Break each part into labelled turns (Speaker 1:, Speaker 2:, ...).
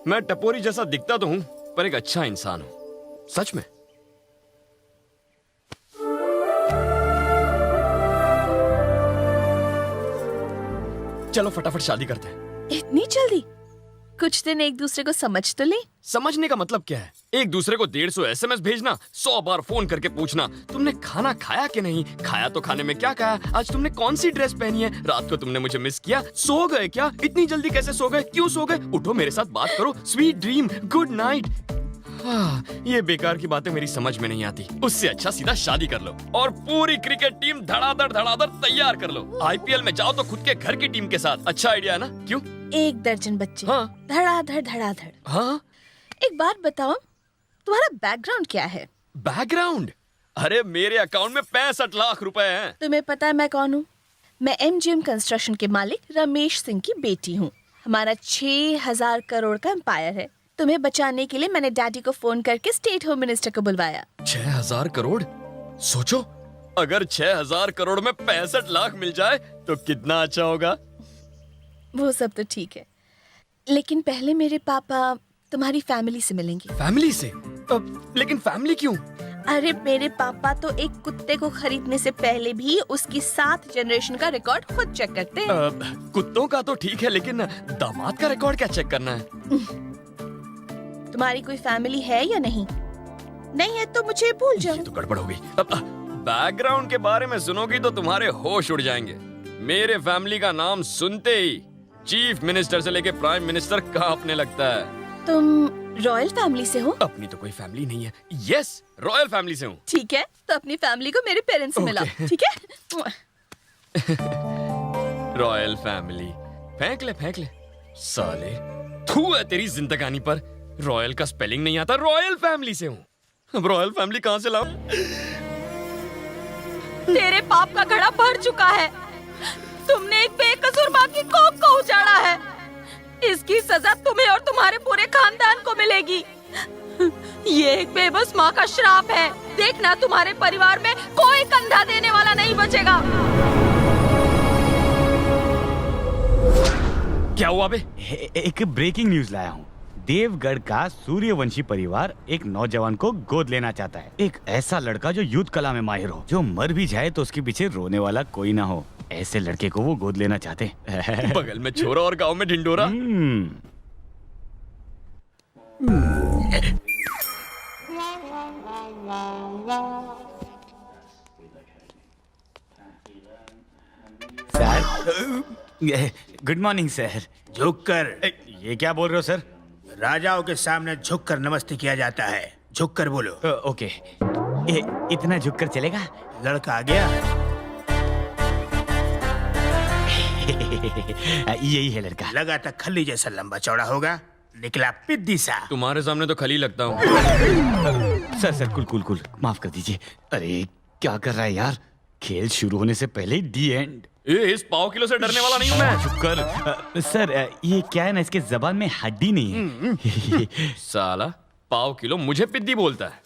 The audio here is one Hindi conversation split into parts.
Speaker 1: मैं टपोरी जैसा दिखता तो हूं, पर एक अच्छा इंसान हूं, सच में। चलो फटाफट शादी करते हैं।
Speaker 2: इतनी जल्दी? कुछ दिन एक दूसरे को समझ तो ले।
Speaker 1: समझने का मतलब क्या है? एक दूसरे को 150 SMS भेजना, 100 बार फोन करके पूछना तुमने खाना खाया कि नहीं, खाया तो खाने में क्या खाया, आज तुमने कौन सी ड्रेस पहनी है, रात को तुमने मुझे मिस किया, सो गए क्या, इतनी जल्दी कैसे सो गए, क्यों सो गए, उठो मेरे साथ बात करो, स्वीट ड्रीम, गुड नाइट। ये बेकार की बातें मेरी समझ में नहीं आती। उससे अच्छा सीधा शादी कर लो और पूरी क्रिकेट टीम धड़ाधड़ तैयार कर लो। IPL में जाओ तो खुद के घर की टीम के साथ। अच्छा आइडिया है ना? क्यों?
Speaker 2: 1 दर्जन बच्चे।
Speaker 1: हाँ।
Speaker 2: धड़ाधड़।
Speaker 1: हाँ।
Speaker 2: एक बात बताओ, तुम्हारा बैकग्राउंड क्या है?
Speaker 1: बैकग्राउंड? अरे मेरे अकाउंट में 65 लाख रुपए हैं।
Speaker 2: तुम्हें पता है मैं कौन हूँ? मैं MGM कंस्ट्रक्शन के मालिक रमेश सिंह की बेटी हूँ। हमारा 6000 करोड़ का एम्पायर है। तुम्हें बचाने के लिए मैंने डैडी को फोन करके स्टेट होम मिनिस्टर को बुलवाया।
Speaker 1: 6000 करोड़? सोचो, अगर 6000 करोड़ में 65 लाख मिल जाए तो कितना अच्छा होगा।
Speaker 2: वो सब तो ठीक है, लेकिन पहले मेरे पापा तुम्हारी फैमिली से मिलेंगे।
Speaker 1: फैमिली से? लेकिन फैमिली क्यों?
Speaker 2: अरे मेरे पापा तो एक कुत्ते को खरीदने से पहले भी उसकी 7 जनरेशन का रिकॉर्ड खुद चेक करते हैं।
Speaker 1: कुत्तों का तो ठीक है, लेकिन दामाद का रिकॉर्ड क्या चेक करना है?
Speaker 2: तुम्हारी कोई फैमिली है या नहीं? नहीं है तो मुझे भूल जाओ।
Speaker 1: ये तो गड़बड़ हो गई। बैकग्राउंड के बारे में सुनोगी तो तुम्हारे होश उड़ जाएंगे। मेरे फैमिली का नाम सुनते ही चीफ मिनिस्टर से लेके प्राइम मिनिस्टर कांपने लगता है।
Speaker 2: तुम रॉयल फैमिली से हो?
Speaker 1: अपनी तो कोई फैमिली नहीं है। यस, रॉयल फैमिली से हूँ।
Speaker 2: ठीक है, तो अपनी फैमिली को मेरे पेरेंट्स से मिला, ठीक है?
Speaker 1: रॉयल फैमिली, फेंक ले साले। थू है तेरी जिंदगानी पर। रॉयल का स्पेलिंग नहीं आता, रॉयल फैमिली से हूँ। अब रॉयल फैमिली कहाँ से लाऊं?
Speaker 2: तेरे पाप का घड़ा भर चुका है। तुमने एक बेकसूर माँ की कोख को उजाड़ा है। इसकी सजा तुम्हें और तुम्हारे पूरे खानदान को मिलेगी। ये एक बेबस माँ का श्राप है। देखना, तुम्हारे परिवार में कोई कंधा देने वाला नहीं बचेगा।
Speaker 1: क्या हुआ बे?
Speaker 3: एक ब्रेकिंग न्यूज लाया हूँ। देवगढ़ का सूर्यवंशी परिवार एक नौजवान को गोद लेना चाहता है। एक ऐसा लड़का जो युद्ध कला में माहिर हो, जो मर भी जाए तो उसके पीछे रोने वाला कोई ना हो। ऐसे लड़के को वो गोद लेना चाहते हैं।
Speaker 1: बगल में छोरा और गांव में ढिंडोरा।
Speaker 3: Sir, good morning sir.
Speaker 4: झुककर।
Speaker 3: ये क्या बोल रहे हो सर?
Speaker 4: राजाओं के सामने झुककर नमस्ते किया जाता है। झुककर बोलो।
Speaker 3: ओके। इतना झुककर चलेगा?
Speaker 4: लड़का आ गया।
Speaker 3: यही है लड़का।
Speaker 4: लगा था खली जैसा लंबा चौड़ा होगा, निकला पिद्दी सा।
Speaker 1: तुम्हारे सामने तो खली लगता हूँ।
Speaker 3: सर कुल माफ कर दीजिए। अरे क्या कर रहा है यार? खेल शुरू होने से पहले दी एंड।
Speaker 1: इस पाव किलो से डरने वाला नहीं हूँ मैं।
Speaker 3: शुक्र। सर ये क्या है ना, इसके जबान में हड्डी नहीं है।
Speaker 1: साला पाव किलो मुझे पिद्दी बोलता है।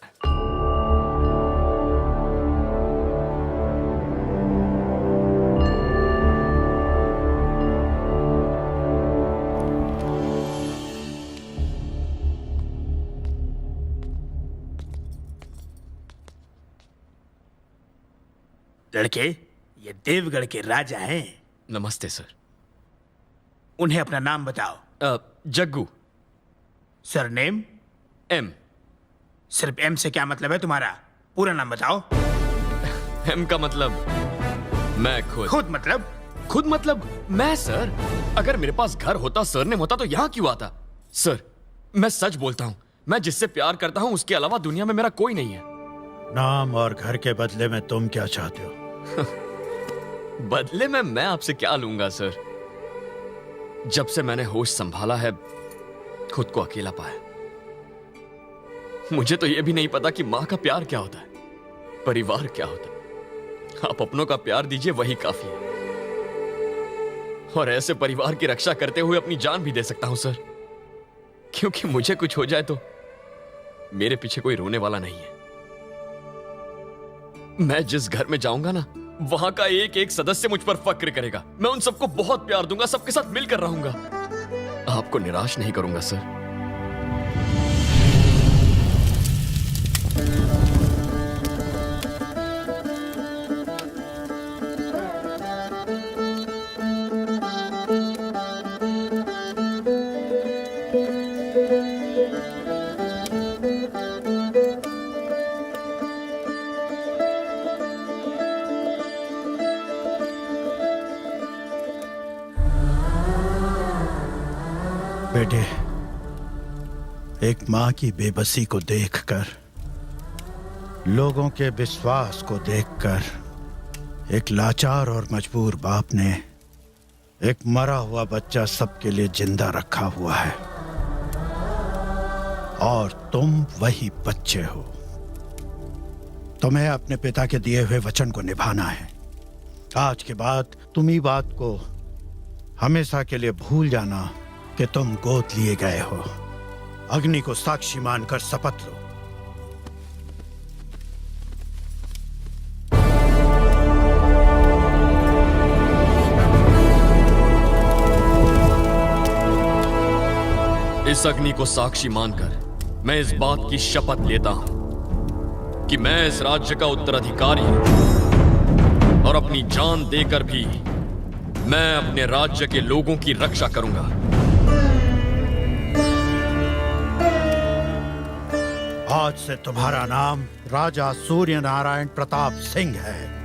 Speaker 4: लड़के, ये देवगढ़ के राजा हैं।
Speaker 1: नमस्ते सर।
Speaker 4: उन्हें अपना नाम बताओ।
Speaker 1: जग्गू।
Speaker 4: सरनेम?
Speaker 1: एम।
Speaker 4: सिर्फ एम से क्या मतलब है तुम्हारा? पूरा नाम बताओ।
Speaker 1: एम का मतलब मैं खुद।
Speaker 4: खुद मतलब
Speaker 1: मैं सर। अगर मेरे पास घर होता, सरनेम होता तो यहाँ क्यों आता? सर मैं सच बोलता हूँ, मैं जिससे प्यार करता हूँ उसके अलावा दुनिया में मेरा कोई नहीं है।
Speaker 5: नाम और घर के बदले में तुम क्या चाहते हो?
Speaker 1: बदले में मैं आपसे क्या लूंगा सर? जब से मैंने होश संभाला है, खुद को अकेला पाया। मुझे तो यह भी नहीं पता कि मां का प्यार क्या होता है, परिवार क्या होता है। आप अपनों का प्यार दीजिए, वही काफी है। और ऐसे परिवार की रक्षा करते हुए अपनी जान भी दे सकता हूं सर, क्योंकि मुझे कुछ हो जाए तो मेरे पीछे कोई रोने वाला नहीं है। मैं जिस घर में जाऊंगा ना, वहां का एक एक सदस्य मुझ पर फक्र करेगा। मैं उन सबको बहुत प्यार दूंगा, सबके साथ मिलकर रहूंगा। आपको निराश नहीं करूंगा सर।
Speaker 5: बेटे, एक माँ की बेबसी को देखकर, लोगों के विश्वास को देखकर, एक लाचार और मजबूर बाप ने एक मरा हुआ बच्चा सबके लिए जिंदा रखा हुआ है। और तुम वही बच्चे हो। तुम्हें अपने पिता के दिए हुए वचन को निभाना है। आज के बाद तुम ही बात को हमेशा के लिए भूल जाना कि तुम गोद लिए गए हो। अग्नि को साक्षी मानकर शपथ लो।
Speaker 1: इस अग्नि को साक्षी मानकर मैं इस बात की शपथ लेता हूं कि मैं इस राज्य का उत्तराधिकारी हूं और अपनी जान देकर भी मैं अपने राज्य के लोगों की रक्षा करूंगा।
Speaker 5: आज से तुम्हारा नाम राजा सूर्य नारायण प्रताप सिंह है।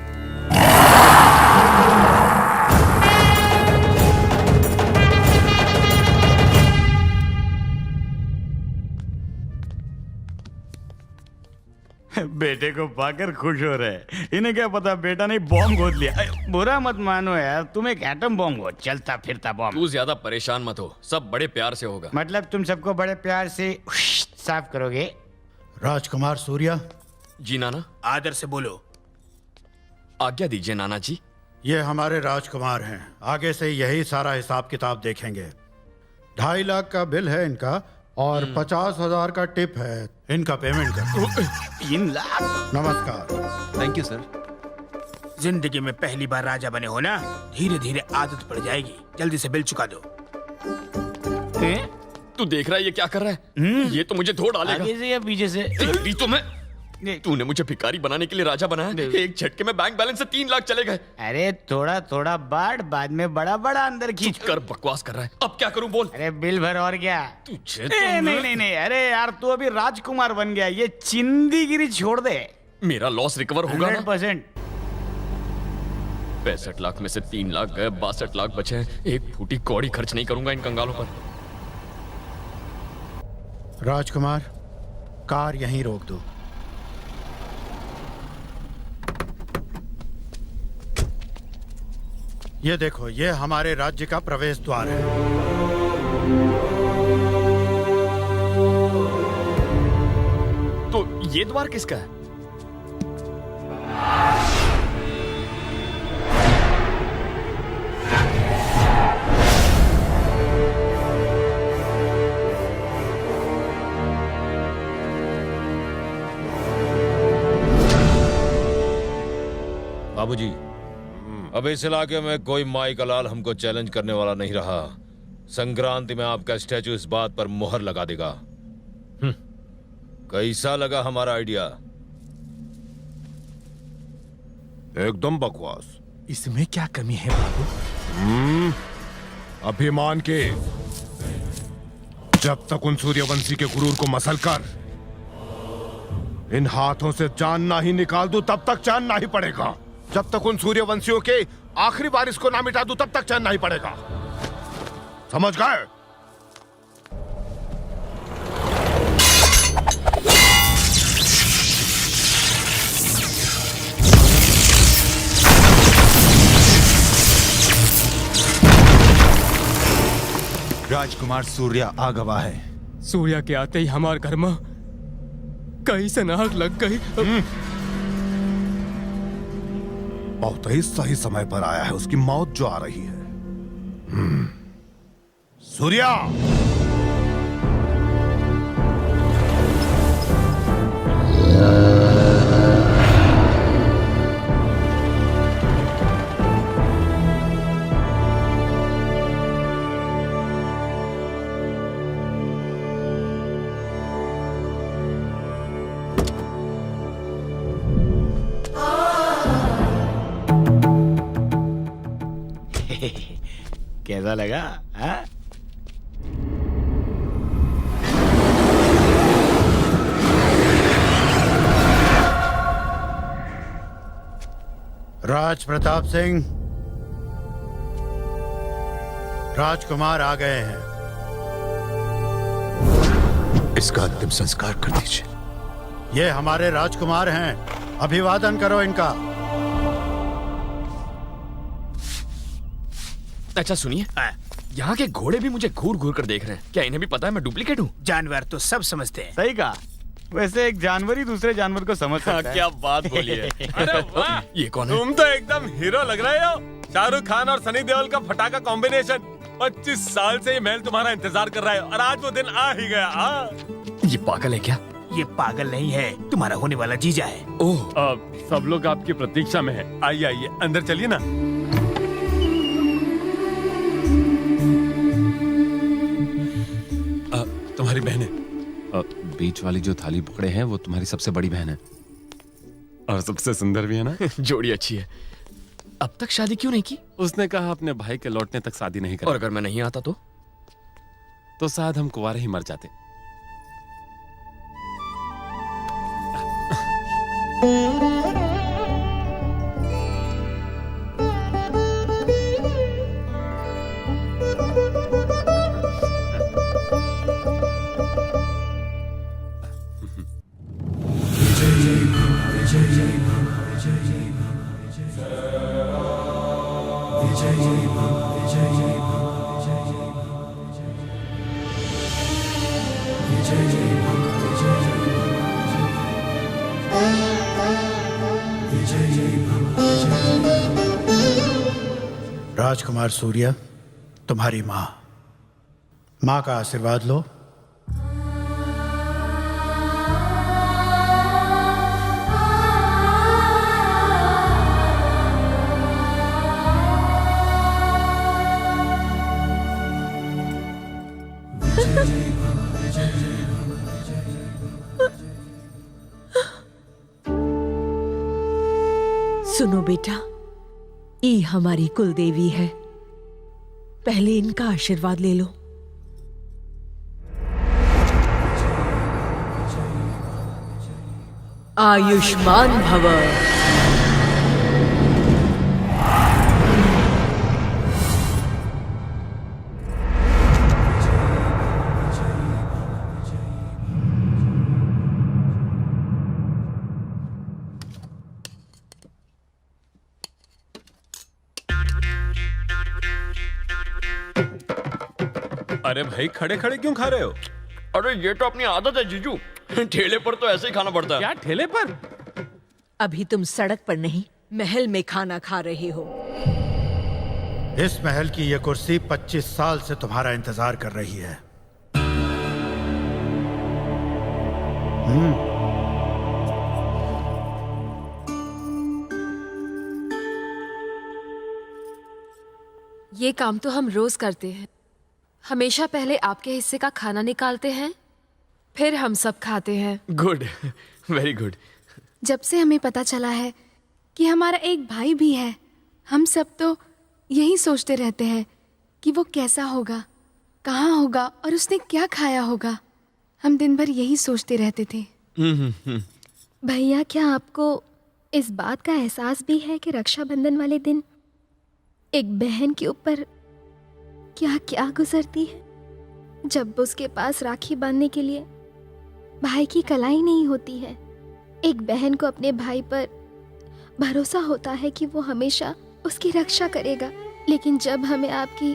Speaker 3: बेटे को पाकर खुश हो रहे। इन्हें क्या पता बेटा ने बॉम्ब गोद लिया। बुरा मत मानो यार, तुम एक एटम बॉम्ब हो, चलता फिरता बॉम्ब।
Speaker 1: तू ज्यादा परेशान मत हो, सब बड़े प्यार से होगा।
Speaker 3: मतलब तुम सबको बड़े प्यार से साफ करोगे?
Speaker 5: राजकुमार सूर्या,
Speaker 1: जी नाना।
Speaker 4: आदर से बोलो।
Speaker 1: आज्ञा दीजिए नाना जी।
Speaker 5: ये हमारे राजकुमार हैं। आगे से यही सारा हिसाब किताब देखेंगे। 2.5 लाख का बिल है इनका और 50,000 का टिप है। इनका पेमेंट कर।
Speaker 3: 3 लाख?
Speaker 5: नमस्कार।
Speaker 6: Thank you sir.
Speaker 4: जिंदगी में पहली बार राजा बने हो ना, धीरे धीरे आदत पड़ जाएगी। जल्दी से बिल चुका दो।
Speaker 1: तू देख रहा है ये क्या कर रहा है? ये तो मुझे धो डालेगा।
Speaker 3: आगे से या पीछे से?
Speaker 1: तेरी तो मैं। तूने मुझे भिखारी बनाने के लिए राजा बनाया। एक झटके में बैंक बैलेंस से 3 लाख चले गए।
Speaker 3: अरे थोड़ा थोड़ा बांट, बाद में बड़ा बड़ा अंदर खींच
Speaker 1: कर। बकवास कर रहा है। अब क्या करूं बोल।
Speaker 3: अरे बिल भर और क्या।
Speaker 1: तुझे
Speaker 3: नहीं, अरे यार तू अभी राजकुमार बन गया, ये चिंदीगिरी छोड़ दे।
Speaker 1: मेरा लॉस रिकवर होगा ना?
Speaker 3: 100%।
Speaker 1: 65 लाख में से 3 लाख गए, 62 लाख बचे हैं। एक फूटी कौड़ी खर्च नहीं करूंगा इन कंगालों पर।
Speaker 5: राजकुमार, कार यहीं रोक दो। ये देखो, ये हमारे राज्य का प्रवेश द्वार है।
Speaker 1: तो ये द्वार किसका है?
Speaker 7: बाबूजी, अब इस इलाके में कोई माई का लाल हमको चैलेंज करने वाला नहीं रहा। संक्रांति में आपका स्टैचू इस बात पर मुहर लगा देगा। कैसा लगा हमारा आइडिया?
Speaker 8: एकदम बकवास।
Speaker 6: इसमें क्या कमी है बाबू?
Speaker 8: अभिमान के। जब तक उन सूर्यवंशी के गुरूर को मसल कर इन हाथों से जान ना ही निकाल दूं, तब तक चैन ना ही पड़ेगा। जब तक उन सूर्यवंशियों के आखिरी बारिश को ना मिटा दूं, तब तक चैन नहीं पड़ेगा। समझ गए?
Speaker 6: राजकुमार सूर्या आ गवा है।
Speaker 9: सूर्या के आते ही हमारे घर में कहीं से नाक लग गई।
Speaker 8: बहुत ही सही समय पर आया है उसकी मौत जो आ रही है। सूर्या,
Speaker 3: कैसा लगा? हाँ?
Speaker 5: राज प्रताप सिंह, राजकुमार आ गए हैं।
Speaker 6: इसका अंतिम संस्कार कर दीजिए।
Speaker 5: ये हमारे राजकुमार हैं, अभिवादन करो इनका।
Speaker 1: अच्छा सुनिए, यहाँ के घोड़े भी मुझे घूर घूर कर देख रहे हैं। क्या इन्हें भी पता है मैं डुप्लीकेट हूँ?
Speaker 4: जानवर तो सब समझते हैं।
Speaker 3: सही कहा। वैसे एक जानवर ही दूसरे जानवर को समझ सकता है।
Speaker 1: क्या बात बोली है।
Speaker 9: अरे वाह,
Speaker 1: ये कौन है?
Speaker 9: तुम तो एकदम हीरो लग रहे हो। शाहरुख खान और सनी देओल का फटाका कॉम्बिनेशन। 25 साल से ये महल तुम्हारा इंतजार कर रहा है और आज वो दिन आ ही गया।
Speaker 1: ये पागल है क्या?
Speaker 4: ये पागल नहीं है, तुम्हारा होने वाला जीजा है।
Speaker 1: ओह,
Speaker 9: सब लोग आपकी प्रतीक्षा में हैं। आइए आइए अंदर चलिए ना।
Speaker 10: तुम्हारी बहन है। बीच वाली जो थाली पकड़े हैं वो तुम्हारी सबसे बड़ी बहन है
Speaker 9: और सबसे सुंदर भी है ना।
Speaker 1: जोड़ी अच्छी है। अब तक शादी क्यों नहीं की?
Speaker 10: उसने कहा अपने भाई के लौटने तक शादी नहीं
Speaker 1: और
Speaker 10: करेगी।
Speaker 1: अगर मैं नहीं आता तो
Speaker 10: शायद हम कुंवारे ही मर जाते।
Speaker 5: राजकुमार सूर्य, तुम्हारी माँ का आशीर्वाद लो।
Speaker 2: सुनो बेटा, ई हमारी कुल देवी है, पहले इनका आशीर्वाद ले लो। आयुष्मान भव।
Speaker 9: अरे भाई, खड़े खड़े क्यों खा रहे हो?
Speaker 1: अरे ये तो अपनी आदत है जीजू। ठेले पर तो ऐसे ही खाना पड़ता है।
Speaker 9: क्या ठेले पर?
Speaker 2: अभी तुम सड़क पर नहीं, महल में खाना खा रहे हो।
Speaker 5: इस महल की यह कुर्सी 25 साल से तुम्हारा इंतजार कर रही है।
Speaker 11: ये काम तो हम रोज करते हैं। हमेशा पहले आपके हिस्से का खाना निकालते हैं, फिर हम सब खाते हैं।
Speaker 1: Good, very good.
Speaker 11: जब से हमें पता चला है कि हमारा एक भाई भी है, हम सब तो यही सोचते रहते हैं कि वो कैसा होगा, कहाँ होगा और उसने क्या खाया होगा। हम दिन भर यही सोचते रहते थे।
Speaker 12: भैया, क्या आपको इस बात का एहसास भी है कि रक्षाबंधन वाले दिन एक बहन के ऊपर क्या क्या गुजरती है, जब उसके पास राखी बांधने के लिए भाई की कलाई नहीं होती है। एक बहन को अपने भाई पर भरोसा होता है कि वो हमेशा उसकी रक्षा करेगा, लेकिन जब हमें आपकी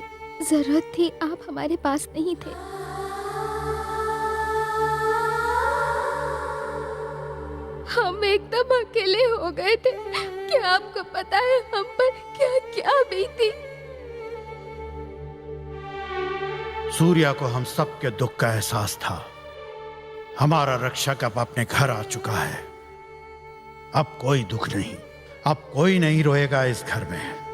Speaker 12: जरूरत थी आप हमारे पास नहीं थे। हम एकदम अकेले हो गए थे। क्या आपको पता है हम पर क्या क्या बीती?
Speaker 5: सूर्या को हम सब के दुख का एहसास था। हमारा रक्षक अब अपने घर आ चुका है। अब कोई दुख नहीं, अब कोई नहीं रोएगा इस घर में।